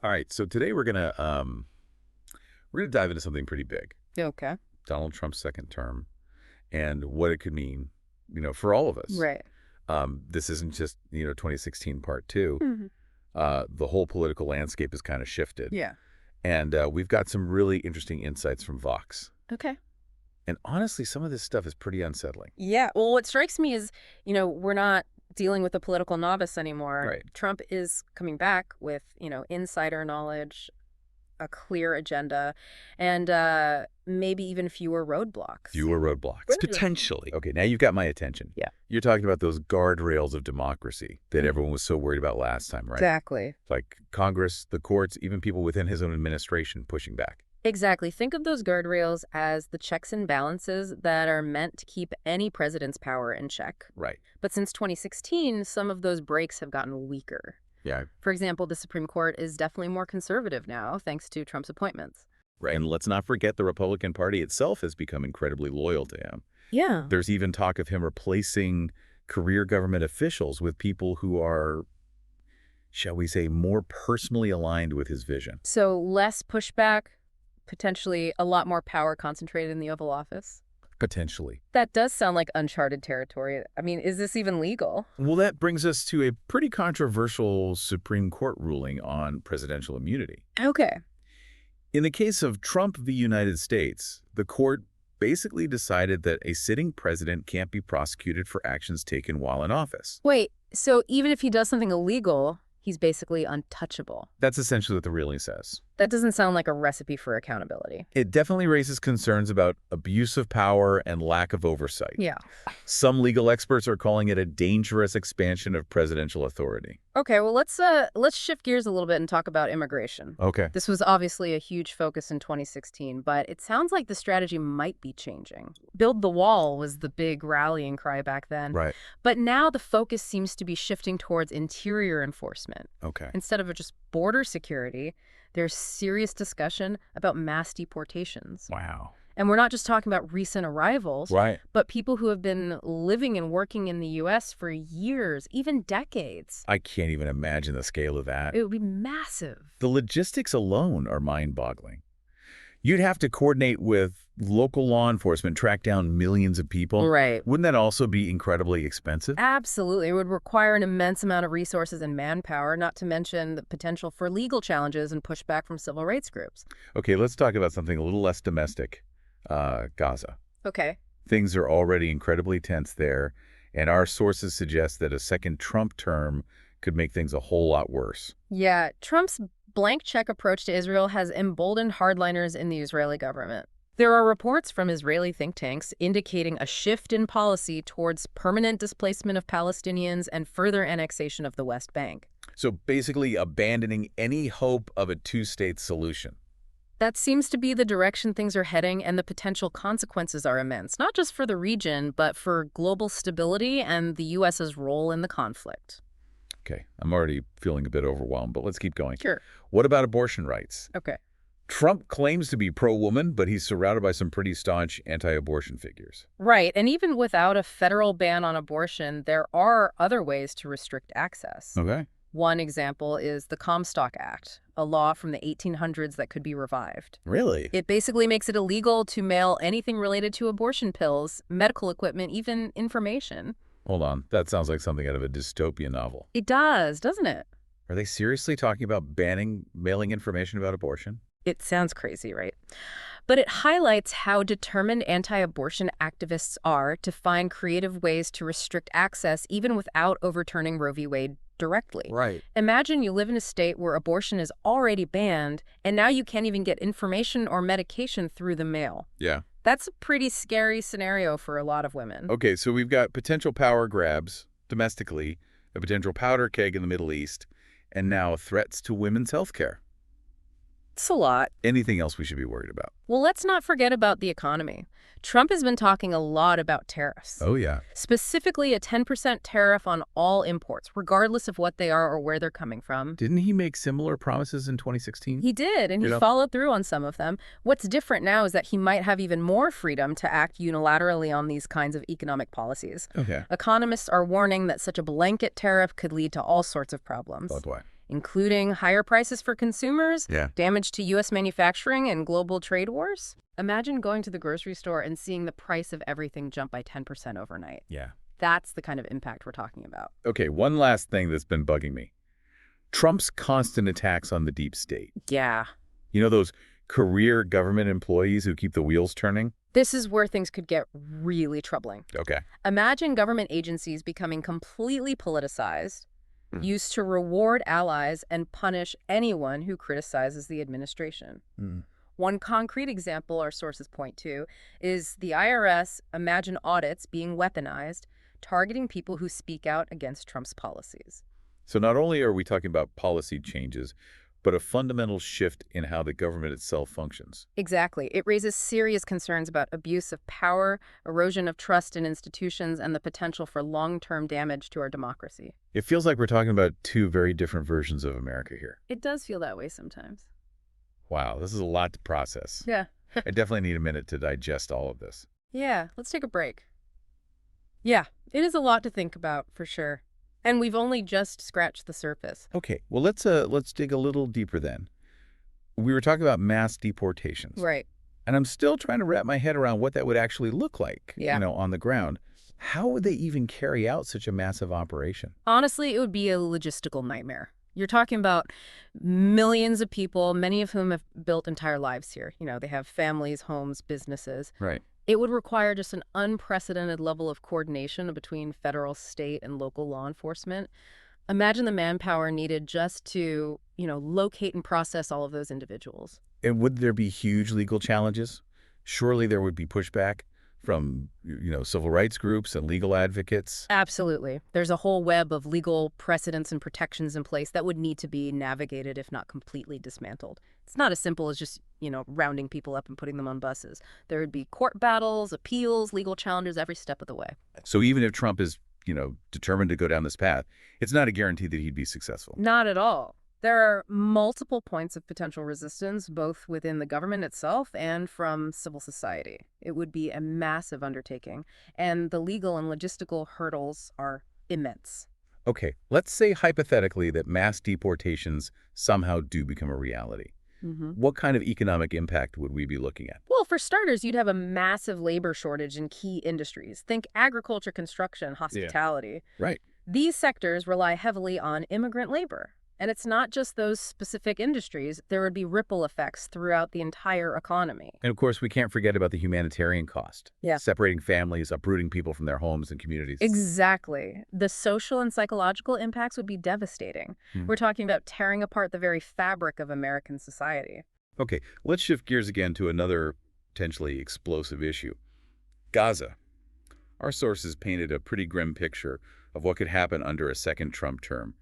All right, so today we're gonna dive into something pretty big. Okay. Donald Trump's second term and what it could mean, for all of us. Right. This isn't just, 2016 part two. Mhm. The whole political landscape has kind of shifted. Yeah. And we've got some really interesting insights from Vox. Okay. And honestly, some of this stuff is pretty unsettling. Yeah. Well, what strikes me is, we're not dealing with a political novice anymore. Right. Trump is coming back with, insider knowledge, a clear agenda, and maybe even fewer roadblocks. Fewer roadblocks. Really? Potentially. Okay, now you've got my attention. Yeah. You're talking about those guardrails of democracy that Mhm. everyone was so worried about last time, right? Exactly. Like Congress, the courts, even people within his own administration pushing back. Exactly. Think of those guardrails as the checks and balances that are meant to keep any president's power in check. Right. But since 2016, some of those brakes have gotten weaker. Yeah. For example, the Supreme Court is definitely more conservative now, thanks to Trump's appointments. Right. And let's not forget the Republican Party itself has become incredibly loyal to him. Yeah. There's even talk of him replacing career government officials with people who are, shall we say, more personally aligned with his vision. So less pushback, potentially a lot more power concentrated in the Oval Office. Potentially. That does sound like uncharted territory. I mean, is this even legal? Well, that brings us to a pretty controversial Supreme Court ruling on presidential immunity. Okay. In the case of Trump v. United States, the court basically decided that a sitting president can't be prosecuted for actions taken while in office. Wait, so even if he does something illegal, he's basically untouchable. That's essentially what the ruling says. That doesn't sound like a recipe for accountability. It definitely raises concerns about abuse of power and lack of oversight. Yeah. Some legal experts are calling it a dangerous expansion of presidential authority. Okay, well, let's shift gears a little bit and talk about immigration. Okay. This was obviously a huge focus in 2016, but it sounds like the strategy might be changing. Build the wall was the big rallying cry back then. Right. But now the focus seems to be shifting towards interior enforcement. Okay. Instead of just border security, there's serious discussion about mass deportations. Wow. And we're not just talking about recent arrivals, Right. but people who have been living and working in the U.S. for years, even decades. I can't even imagine the scale of that. It would be massive. The logistics alone are mind-boggling. You'd have to coordinate with local law enforcement, track down millions of people. Right. Wouldn't that also be incredibly expensive? Absolutely. It would require an immense amount of resources and manpower, not to mention the potential for legal challenges and pushback from civil rights groups. Okay, let's talk about something a little less domestic. Gaza. Okay. Things are already incredibly tense there, and our sources suggest that a second Trump term could make things a whole lot worse. Yeah, Trump's blank check approach to Israel has emboldened hardliners in the Israeli government. There are reports from Israeli think tanks indicating a shift in policy towards permanent displacement of Palestinians and further annexation of the West Bank. So basically abandoning any hope of a two-state solution. That seems to be the direction things are heading, and the potential consequences are immense, not just for the region, but for global stability and the U.S.'s role in the conflict. Okay, I'm already feeling a bit overwhelmed, but let's keep going. Sure. What about abortion rights? Okay. Trump claims to be pro-woman, but he's surrounded by some pretty staunch anti-abortion figures. Right, and even without a federal ban on abortion, there are other ways to restrict access. Okay. One example is the Comstock Act, a law from the 1800s that could be revived. Really? It basically makes it illegal to mail anything related to abortion pills, medical equipment, even information. Hold on, that sounds like something out of a dystopian novel. It does, doesn't it? Are they seriously talking about banning mailing information about abortion? It sounds crazy, right? But it highlights how determined anti-abortion activists are to find creative ways to restrict access even without overturning Roe v. Wade directly. Right. Imagine you live in a state where abortion is already banned, and now you can't even get information or medication through the mail. Yeah. That's a pretty scary scenario for a lot of women. Okay, so we've got potential power grabs domestically, a potential powder keg in the Middle East, and now threats to women's health care. It's a lot. Anything else we should be worried about? Well, let's not forget about the economy. Trump has been talking a lot about tariffs. Oh, yeah. Specifically, a 10% tariff on all imports, regardless of what they are or where they're coming from. Didn't he make similar promises in 2016? He did, and he followed through on some of them. What's different now is that he might have even more freedom to act unilaterally on these kinds of economic policies. Okay. Economists are warning that such a blanket tariff could lead to all sorts of problems. But why? including higher prices for consumers, Yeah. damage to U.S. manufacturing, and global trade wars. Imagine going to the grocery store and seeing the price of everything jump by 10% overnight. Yeah. That's the kind of impact we're talking about. Okay, one last thing that's been bugging me. Trump's constant attacks on the deep state. Yeah. You know those career government employees who keep the wheels turning? This is where things could get really troubling. Okay. Imagine government agencies becoming completely politicized, Hmm. used to reward allies and punish anyone who criticizes the administration. Hmm. One concrete example our sources point to is the IRS imagine audits being weaponized, targeting people who speak out against Trump's policies. So not only are we talking about policy changes, but a fundamental shift in how the government itself functions. Exactly. It raises serious concerns about abuse of power, erosion of trust in institutions, and the potential for long-term damage to our democracy. It feels like we're talking about two very different versions of America here. It does feel that way sometimes. Wow, this is a lot to process. Yeah. I definitely need a minute to digest all of this. Yeah, let's take a break. Yeah, it is a lot to think about, for sure. And we've only just scratched the surface. Okay, well, let's dig a little deeper then. We were talking about mass deportations. Right. And I'm still trying to wrap my head around what that would actually look like, Yeah. on the ground. How would they even carry out such a massive operation? Honestly, it would be a logistical nightmare. You're talking about millions of people, many of whom have built entire lives here. They have families, homes, businesses. Right. It would require just an unprecedented level of coordination between federal, state, and local law enforcement. Imagine the manpower needed just to, locate and process all of those individuals. And would there be huge legal challenges? Surely there would be pushback from, civil rights groups and legal advocates. Absolutely. There's a whole web of legal precedents and protections in place that would need to be navigated, if not completely dismantled. It's not as simple as just, rounding people up and putting them on buses. There would be court battles, appeals, legal challenges every step of the way. So even if Trump is, determined to go down this path, it's not a guarantee that he'd be successful. Not at all. There are multiple points of potential resistance, both within the government itself and from civil society. It would be a massive undertaking, and the legal and logistical hurdles are immense. Okay, let's say hypothetically that mass deportations somehow do become a reality. What kind of economic impact would we be looking at? Well, for starters, you'd have a massive labor shortage in key industries. Think agriculture, construction, hospitality. Right. These sectors rely heavily on immigrant labor. And it's not just those specific industries. There would be ripple effects throughout the entire economy. And of course, we can't forget about the humanitarian cost. Yeah. Separating families, uprooting people from their homes and communities. Exactly. The social and psychological impacts would be devastating. We're talking about tearing apart the very fabric of American society. Okay, let's shift gears again to another potentially explosive issue. Gaza. Our sources painted a pretty grim picture of what could happen under a second Trump term,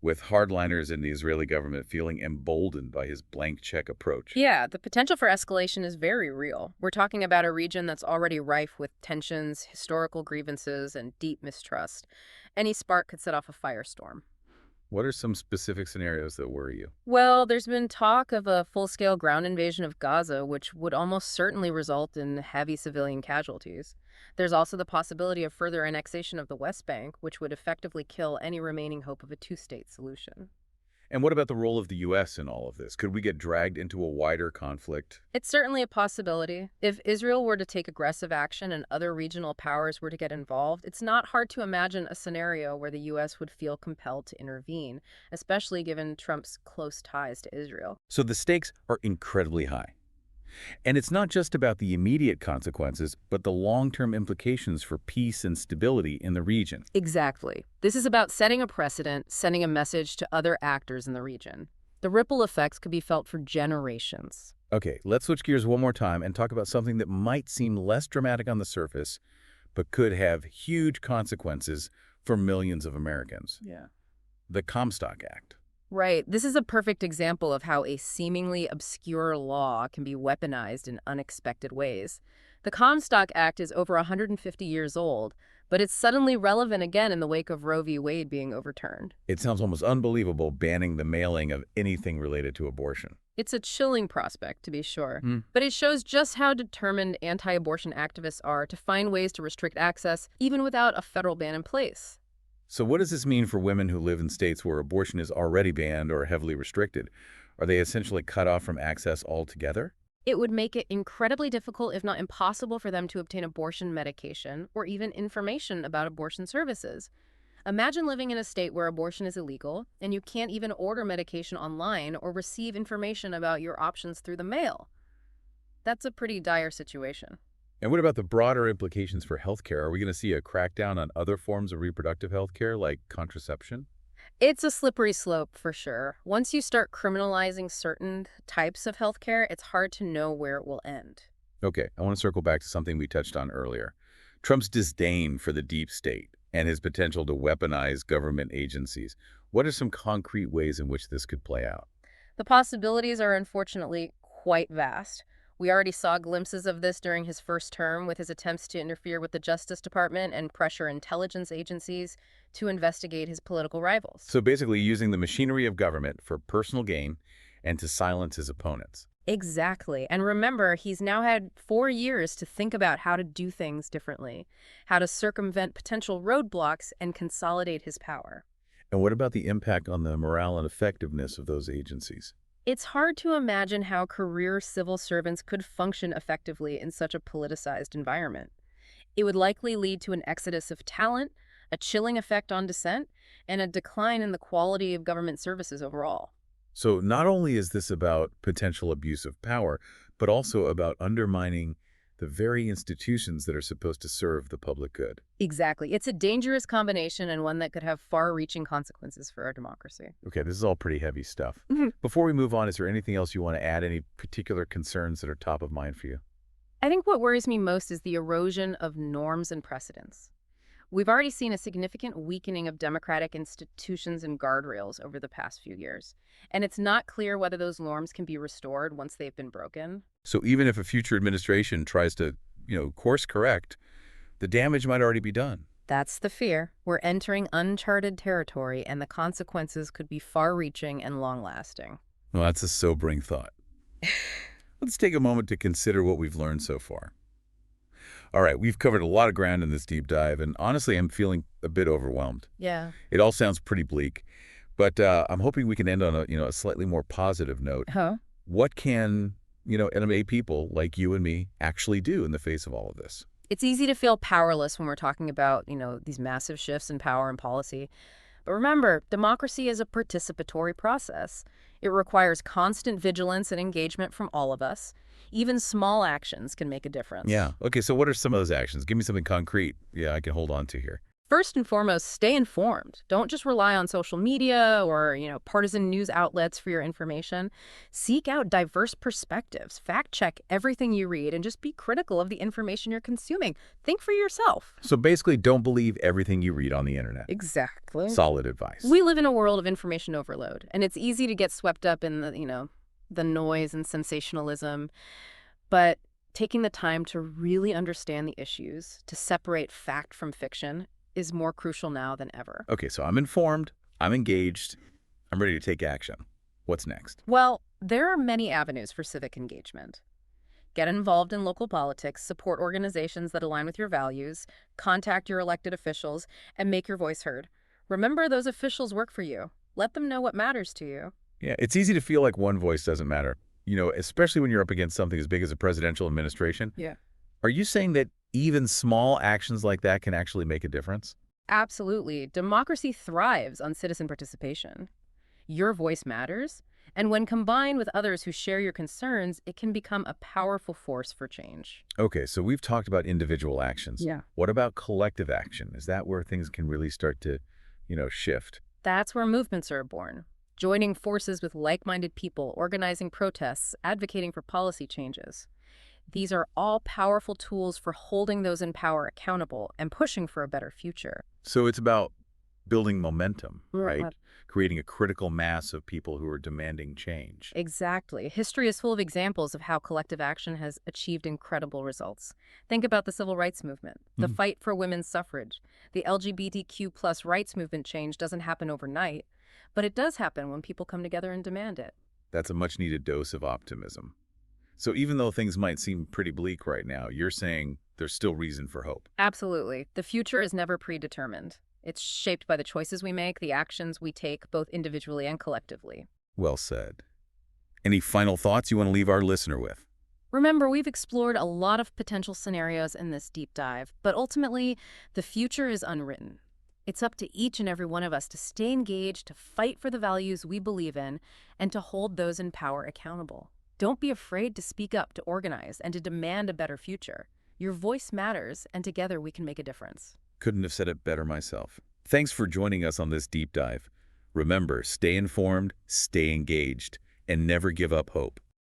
with hardliners in the Israeli government feeling emboldened by his blank check approach. Yeah, the potential for escalation is very real. We're talking about a region that's already rife with tensions, historical grievances, and deep mistrust. Any spark could set off a firestorm. What are some specific scenarios that worry you? Well, there's been talk of a full-scale ground invasion of Gaza, which would almost certainly result in heavy civilian casualties. There's also the possibility of further annexation of the West Bank, which would effectively kill any remaining hope of a two-state solution. And what about the role of the U.S. in all of this? Could we get dragged into a wider conflict? It's certainly a possibility. If Israel were to take aggressive action and other regional powers were to get involved, it's not hard to imagine a scenario where the U.S. would feel compelled to intervene, especially given Trump's close ties to Israel. So the stakes are incredibly high. And it's not just about the immediate consequences, but the long-term implications for peace and stability in the region. Exactly. This is about setting a precedent, sending a message to other actors in the region. The ripple effects could be felt for generations. Okay, let's switch gears one more time and talk about something that might seem less dramatic on the surface, but could have huge consequences for millions of Americans. Yeah. The Comstock Act. Right. This is a perfect example of how a seemingly obscure law can be weaponized in unexpected ways. The Comstock Act is over 150 years old, but it's suddenly relevant again in the wake of Roe v. Wade being overturned. It sounds almost unbelievable banning the mailing of anything related to abortion. It's a chilling prospect, to be sure, but it shows just how determined anti-abortion activists are to find ways to restrict access, even without a federal ban in place. So what does this mean for women who live in states where abortion is already banned or heavily restricted? Are they essentially cut off from access altogether? It would make it incredibly difficult, if not impossible, for them to obtain abortion medication or even information about abortion services. Imagine living in a state where abortion is illegal and you can't even order medication online or receive information about your options through the mail. That's a pretty dire situation. And what about the broader implications for healthcare? Are we going to see a crackdown on other forms of reproductive healthcare like contraception? It's a slippery slope for sure. Once you start criminalizing certain types of healthcare, it's hard to know where it will end. Okay, I want to circle back to something we touched on earlier. Trump's disdain for the deep state and his potential to weaponize government agencies. What are some concrete ways in which this could play out? The possibilities are unfortunately quite vast. We already saw glimpses of this during his first term with his attempts to interfere with the Justice Department and pressure intelligence agencies to investigate his political rivals. So basically using the machinery of government for personal gain and to silence his opponents. Exactly. And remember, he's now had 4 years to think about how to do things differently, how to circumvent potential roadblocks and consolidate his power. And what about the impact on the morale and effectiveness of those agencies? It's hard to imagine how career civil servants could function effectively in such a politicized environment. It would likely lead to an exodus of talent, a chilling effect on dissent, and a decline in the quality of government services overall. So not only is this about potential abuse of power, but also about undermining the very institutions that are supposed to serve the public good. Exactly. It's a dangerous combination and one that could have far-reaching consequences for our democracy. Okay, this is all pretty heavy stuff. Mhm. Before we move on, is there anything else you want to add? Any particular concerns that are top of mind for you? I think what worries me most is the erosion of norms and precedents. We've already seen a significant weakening of democratic institutions and guardrails over the past few years, and it's not clear whether those norms can be restored once they've been broken. So even if a future administration tries to, course correct, the damage might already be done. That's the fear. We're entering uncharted territory, and the consequences could be far-reaching and long-lasting. Well, that's a sobering thought. Let's take a moment to consider what we've learned so far. All right, we've covered a lot of ground in this deep dive, and honestly, I'm feeling a bit overwhelmed. Yeah. It all sounds pretty bleak, but I'm hoping we can end on a slightly more positive note. Huh? What can, NMA people like you and me actually do in the face of all of this? It's easy to feel powerless when we're talking about, these massive shifts in power and policy. But remember, democracy is a participatory process. It requires constant vigilance and engagement from all of us. Even small actions can make a difference. Yeah. Okay, so what are some of those actions? Give me something concrete. Yeah, I can hold on to here. First and foremost, stay informed. Don't just rely on social media or, partisan news outlets for your information. Seek out diverse perspectives. Fact check everything you read and just be critical of the information you're consuming. Think for yourself. So basically, don't believe everything you read on the internet. Exactly. Solid advice. We live in a world of information overload, and it's easy to get swept up in the noise and sensationalism. But taking the time to really understand the issues, to separate fact from fiction, is more crucial now than ever. Okay, so I'm informed, I'm engaged, I'm ready to take action. What's next? Well, there are many avenues for civic engagement. Get involved in local politics, support organizations that align with your values, contact your elected officials, and make your voice heard. Remember, those officials work for you. Let them know what matters to you. Yeah, it's easy to feel like one voice doesn't matter, especially when you're up against something as big as a presidential administration. Yeah. Are you saying that even small actions like that can actually make a difference? Absolutely. Democracy thrives on citizen participation. Your voice matters, and when combined with others who share your concerns, it can become a powerful force for change. Okay, so we've talked about individual actions. Yeah. What about collective action? Is that where things can really start to, shift? That's where movements are born. Joining forces with like-minded people, organizing protests, advocating for policy changes. These are all powerful tools for holding those in power accountable and pushing for a better future. So it's about building momentum, right? Right. Creating a critical mass of people who are demanding change. Exactly. History is full of examples of how collective action has achieved incredible results. Think about the civil rights movement, the fight for women's suffrage. The LGBTQ+ rights movement change doesn't happen overnight, but it does happen when people come together and demand it. That's a much-needed dose of optimism. So even though things might seem pretty bleak right now, you're saying there's still reason for hope. Absolutely. The future is never predetermined. It's shaped by the choices we make, the actions we take, both individually and collectively. Well said. Any final thoughts you want to leave our listener with? Remember, we've explored a lot of potential scenarios in this deep dive, but ultimately, the future is unwritten. It's up to each and every one of us to stay engaged, to fight for the values we believe in, and to hold those in power accountable. Don't be afraid to speak up, to organize, and to demand a better future. Your voice matters, and together we can make a difference. Couldn't have said it better myself. Thanks for joining us on this deep dive. Remember, stay informed, stay engaged, and never give up hope.